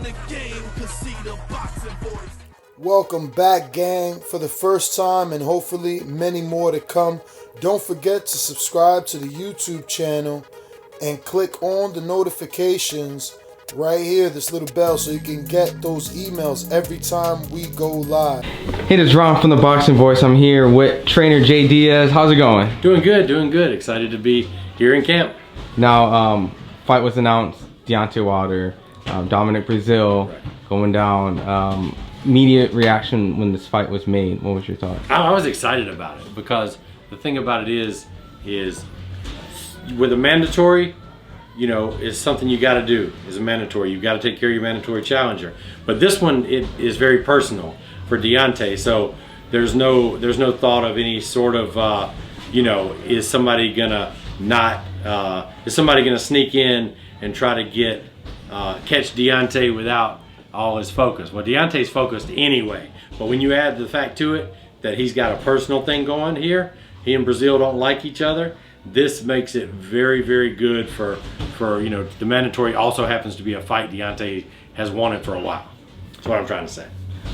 the game can see the boxing voice. Welcome back, gang, for the first time and hopefully many more to come. Don't forget to subscribe to the YouTube channel and click on the notifications right here, this little bell, so you can get those emails every time we go live. Hey, this is Ron from The Boxing Voice. I'm here with trainer Jay Deas. How's it going? Doing good, doing good. Excited to be here in camp. Now, fight was announced. Deontay Wilder, Dominic Breazeale going down. Immediate reaction when this fight was made. What was your thought? I was excited about it because the thing about it is with a mandatory, you know, is something you got to do. Is a mandatory. You've got to take care of your mandatory challenger. But this one, it is very personal for Deontay. So there's no thought of any sort of you know, is somebody gonna sneak in and try to get catch Deontay without all his focus. Well, Deontay's focused anyway, but when you add the fact to it that he's got a personal thing going here, he and Breazeale don't like each other, this makes it very, very good for you know, the mandatory also happens to be a fight Deontay has wanted for a while. That's what I'm trying to say.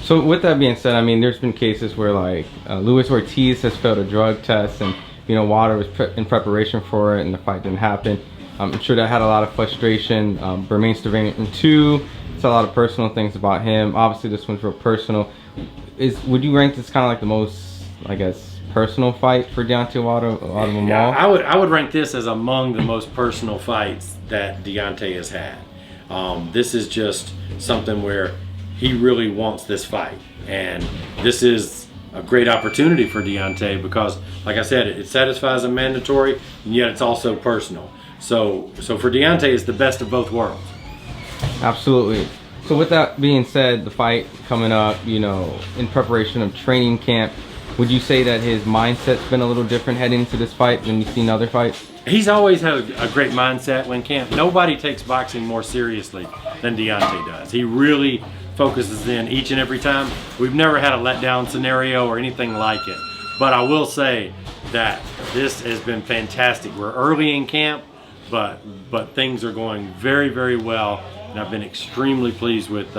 So with that being said, I mean, there's been cases where like Luis Ortiz has failed a drug test, and you know, Wilder was in preparation for it and the fight didn't happen. I'm sure that had a lot of frustration. Bermane Sterling too. It's a lot of personal things about him. Obviously, this one's real personal. Would you rank this kind of like the most, I guess, personal fight for Deontay Wilder out of them all? I would rank this as among the most personal fights that Deontay has had. This is just something where he really wants this fight, and this is a great opportunity for Deontay because, like I said, it satisfies a mandatory, and yet it's also personal. So for Deontay, it's the best of both worlds. Absolutely. So with that being said, the fight coming up, you know, in preparation of training camp, would you say that his mindset's been a little different heading into this fight than you've seen other fights? He's always had a great mindset when camp. Nobody takes boxing more seriously than Deontay does. He really focuses in each and every time. We've never had a letdown scenario or anything like it. But I will say that this has been fantastic. We're early in camp, but things are going very, very well, and I've been extremely pleased with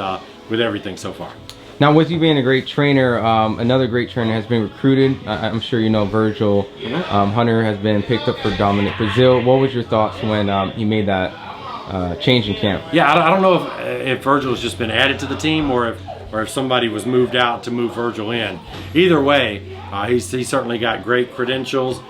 everything so far. Now, with you being a great trainer, another great trainer has been recruited. I'm sure you know Virgil. Hunter has been picked up for Dominic Breazeale. What was your thoughts when he made that change in camp? Yeah, I don't know if Virgil has just been added to the team or if somebody was moved out to move Virgil in. Either way, he's certainly got great credentials,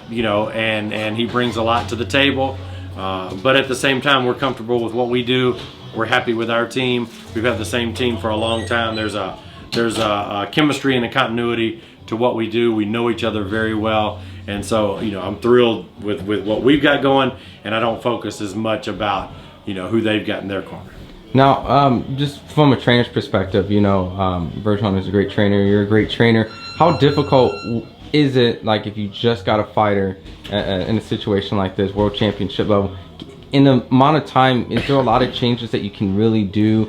you know, and he brings a lot to the table. But at the same time, we're comfortable with what we do. We're happy with our team. We've had the same team for a long time. There's a chemistry and a continuity to what we do. We know each other very well, and so, you know, I'm thrilled with what we've got going, and I don't focus as much about, you know, who they've got in their corner. Now, just from a trainer's perspective, you know, Virgil is a great trainer. You're a great trainer. How difficult is it, like, if you just got a fighter in a situation like this, world championship level? In the amount of time, is there a lot of changes that you can really do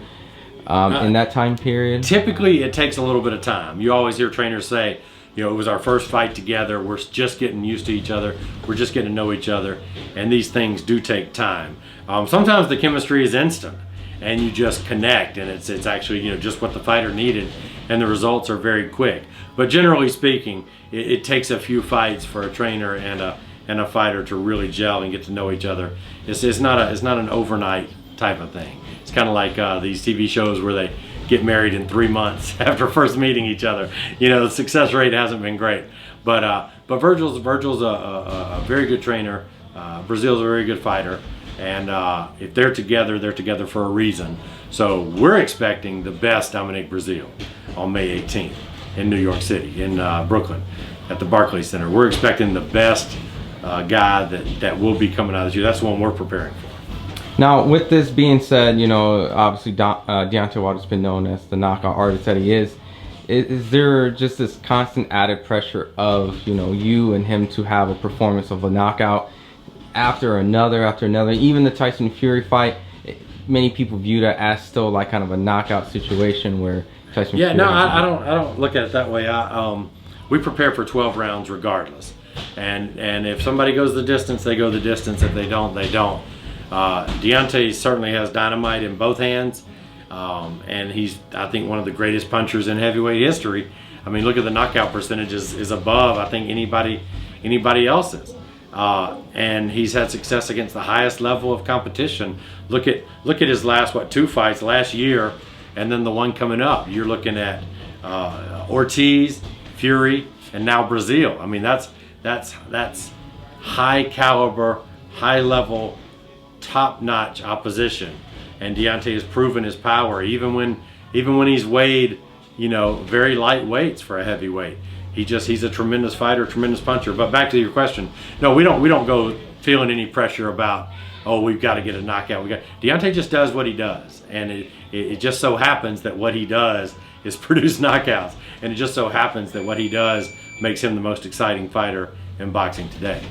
in that time period? Typically, it takes a little bit of time. You always hear trainers say, you know, it was our first fight together. We're just getting used to each other. We're just getting to know each other. And these things do take time. Sometimes the chemistry is instant, and you just connect, and it's actually, you know, just what the fighter needed, and the results are very quick. But generally speaking, it takes a few fights for a trainer and a fighter to really gel and get to know each other. It's not an overnight type of thing. It's kind of like these TV shows where they get married in 3 months after first meeting each other. You know, the success rate hasn't been great. But Virgil's a very good trainer. Breazeale's a very good fighter, and if they're together for a reason. So we're expecting the best Dominic Breazeale on May 18th in New York City, in Brooklyn, at the Barclays Center. We're expecting the best guy that will be coming out of this year. That's the one we're preparing for. Now, with this being said, you know, obviously Deontay Wilder's been known as the knockout artist that he is. Is there just this constant added pressure of, you know, you and him to have a performance of a knockout after another, even the Tyson Fury fight? Many people view that as still like kind of a knockout situation where Tyson Fury... Yeah, no, I don't look at it that way. We prepare for 12 rounds regardless. And if somebody goes the distance, they don't. Deontay certainly has dynamite in both hands. And he's, I think, one of the greatest punchers in heavyweight history. I mean, look at the knockout percentages is above, I think, anybody else's. And he's had success against the highest level of competition. Look at his last, what, 2 fights last year, and then the one coming up. You're looking at Ortiz, Fury, and now Breazeale. I mean, that's high caliber, high level, top-notch opposition. And Deontay has proven his power, even when he's weighed, you know, very light weights for a heavyweight. He's a tremendous fighter, tremendous puncher. But back to your question, no, we don't go feeling any pressure about, oh, we've got to get a knockout. Deontay just does what he does, and it just so happens that what he does is produce knockouts, and it just so happens that what he does makes him the most exciting fighter in boxing today.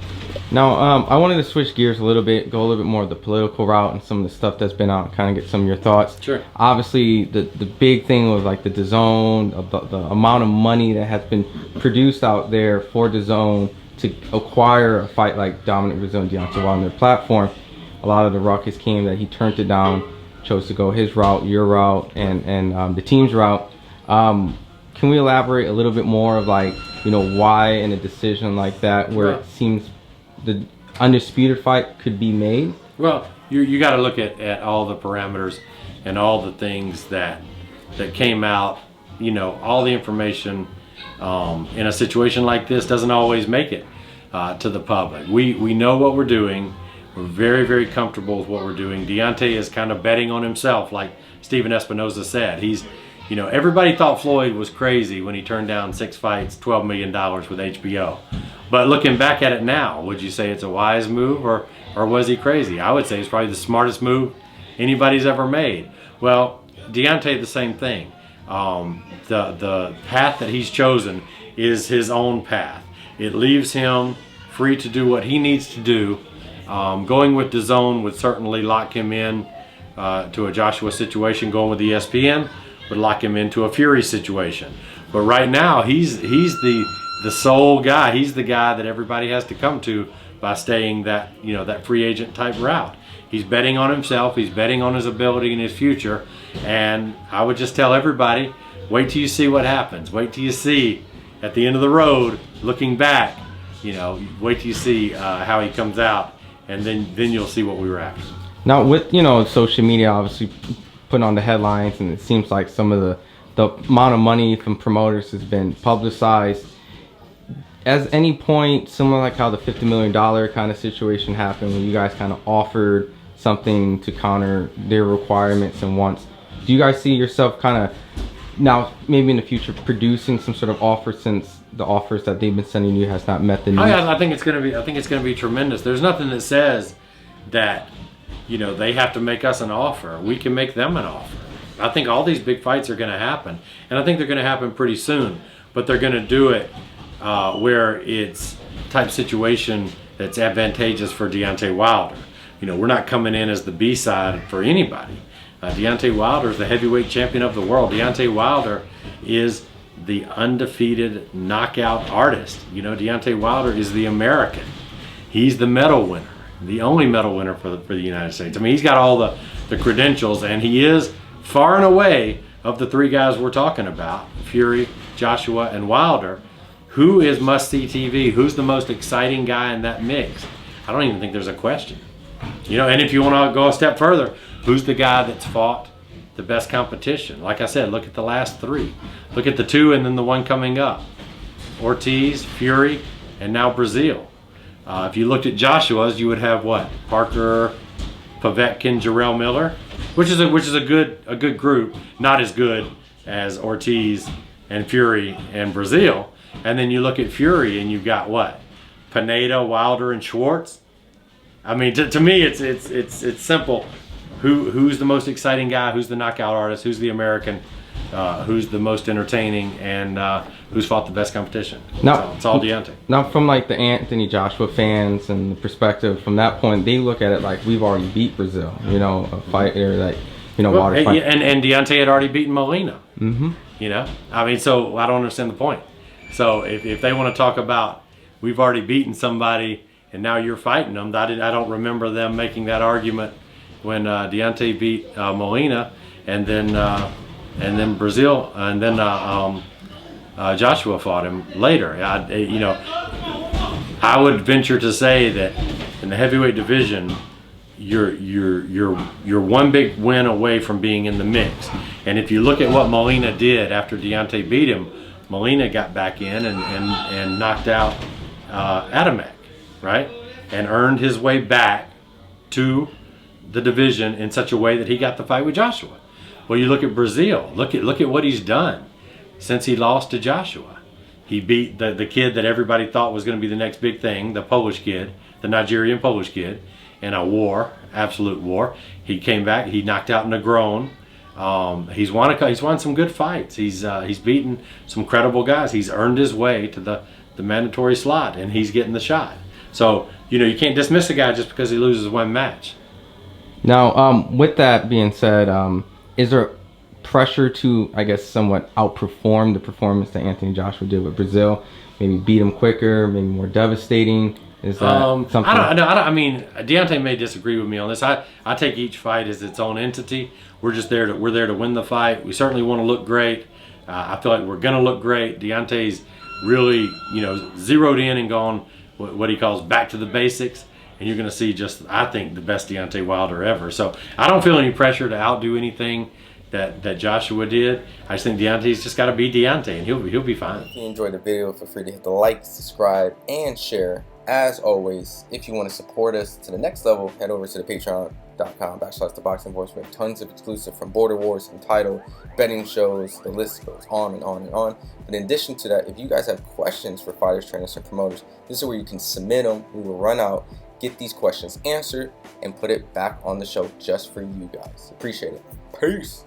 Now, I wanted to switch gears a little bit, go a little bit more of the political route and some of the stuff that's been out, kind of get some of your thoughts. Sure. Obviously, the big thing was like the Dazn, the amount of money that has been produced out there for Dazn to acquire a fight like Dominic Breazeale and Deontay Wilder on their platform. A lot of the ruckus came that he turned it down, chose to go his route, your route, and the team's route. Can we elaborate a little bit more of, like, you know, why in a decision like that where it seems the undisputed fight could be made? Well, you got to look at all the parameters and all the things that came out. You know, all the information in a situation like this doesn't always make it to the public. We know what we're doing. We're very, very comfortable with what we're doing. Deontay is kind of betting on himself, like Stephen Espinoza said. You know, everybody thought Floyd was crazy when he turned down 6 fights, $12 million with HBO. But looking back at it now, would you say it's a wise move, or was he crazy? I would say it's probably the smartest move anybody's ever made. Well, Deontay, the same thing. The path that he's chosen is his own path. It leaves him free to do what he needs to do. Going with Dazn would certainly lock him in to a Joshua situation. Going with ESPN would lock him into a Fury situation. But right now, he's the sole guy. He's the guy that everybody has to come to by staying that, you know, that free agent type route. He's betting on himself. He's betting on his ability and his future. And I would just tell everybody, wait till you see what happens. Wait till you see at the end of the road, looking back, you know, wait till you see how he comes out, and then you'll see what we were after. Now, with, you know, social media obviously putting on the headlines, and it seems like some of the amount of money from promoters has been publicized. At any point, similar like how the $50 million kind of situation happened when you guys kind of offered something to counter their requirements and wants, do you guys see yourself kind of now maybe in the future producing some sort of offer, since the offers that they've been sending you has not met the needs? I think it's going to be tremendous. There's nothing that says that, you know, they have to make us an offer. We can make them an offer. I think all these big fights are going to happen, and I think they're going to happen pretty soon. But they're going to do it where it's type situation that's advantageous for Deontay Wilder. You know, we're not coming in as the B-side for anybody. Deontay Wilder is the heavyweight champion of the world. Deontay Wilder is the undefeated knockout artist. You know, Deontay Wilder is the American. He's the medal winner, the only medal winner for the United States. I mean, he's got all the credentials, and he is far and away, of the 3 guys we're talking about, Fury, Joshua, and Wilder, who is must-see TV? Who's the most exciting guy in that mix? I don't even think there's a question. You know, and if you want to go a step further, who's the guy that's fought the best competition? Like I said, look at the last 3. Look at the 2 and then the one coming up. Ortiz, Fury, and now Breazeale. If you looked at Joshua's, you would have what? Parker, Povetkin, Jarrell Miller, which is a good group. Not as good as Ortiz and Fury and Breazeale. And then you look at Fury and you've got what? Pineda, Wilder, and Schwartz. I mean, to me, it's simple. Who's the most exciting guy? Who's the knockout artist? Who's the American? Who's the most entertaining? And who's fought the best competition? Now, it's all Deontay. Now, from like the Anthony Joshua fans and the perspective from that point, they look at it like we've already beat Breazeale. You know, a fighter that, you know, well, fight. And Deontay had already beaten Molina. Mm-hmm. You know, I mean, so I don't understand the point. So if they want to talk about we've already beaten somebody and now you're fighting them, I don't remember them making that argument when Deontay beat Molina. and then Breazeale, and then Joshua fought him later. I would venture to say that in the heavyweight division, you're one big win away from being in the mix. And if you look at what Molina did after Deontay beat him, Molina got back in and knocked out Adamek, right? And earned his way back to the division in such a way that he got the fight with Joshua. Well, you look at Breazeale. Look at what he's done since he lost to Joshua. He beat the kid that everybody thought was going to be the next big thing, the Polish kid, the Nigerian Polish kid, in a war, absolute war. He came back. He knocked out Negron. He's won some good fights. He's beaten some credible guys. He's earned his way to the mandatory slot, and he's getting the shot. So you can't dismiss a guy just because he loses one match. Now, with that being said, is there pressure to, I guess, somewhat outperform the performance that Anthony Joshua did with Breazeale? Maybe beat him quicker, maybe more devastating? Is that something? I mean, Deontay may disagree with me on this. I take each fight as its own entity. We're there to win the fight. We certainly want to look great. I feel like we're going to look great. Deontay's really, zeroed in and gone what he calls back to the basics. And you're going to see just, I think, the best Deontay Wilder ever. So I don't feel any pressure to outdo anything that Joshua did. I just think Deontay's just got to be Deontay, and he'll be fine. If you enjoyed the video, feel free to hit the like, subscribe, and share. As always, if you want to support us to the next level, head over to the patreon.com/ThaBoxingVoice. We have tons of exclusive from Border Wars, from title, betting shows, the list goes on and on and on. But in addition to that, if you guys have questions for fighters, trainers, and promoters, this is where you can submit them. We will run out, get these questions answered, and put it back on the show just for you guys. Appreciate it. Peace.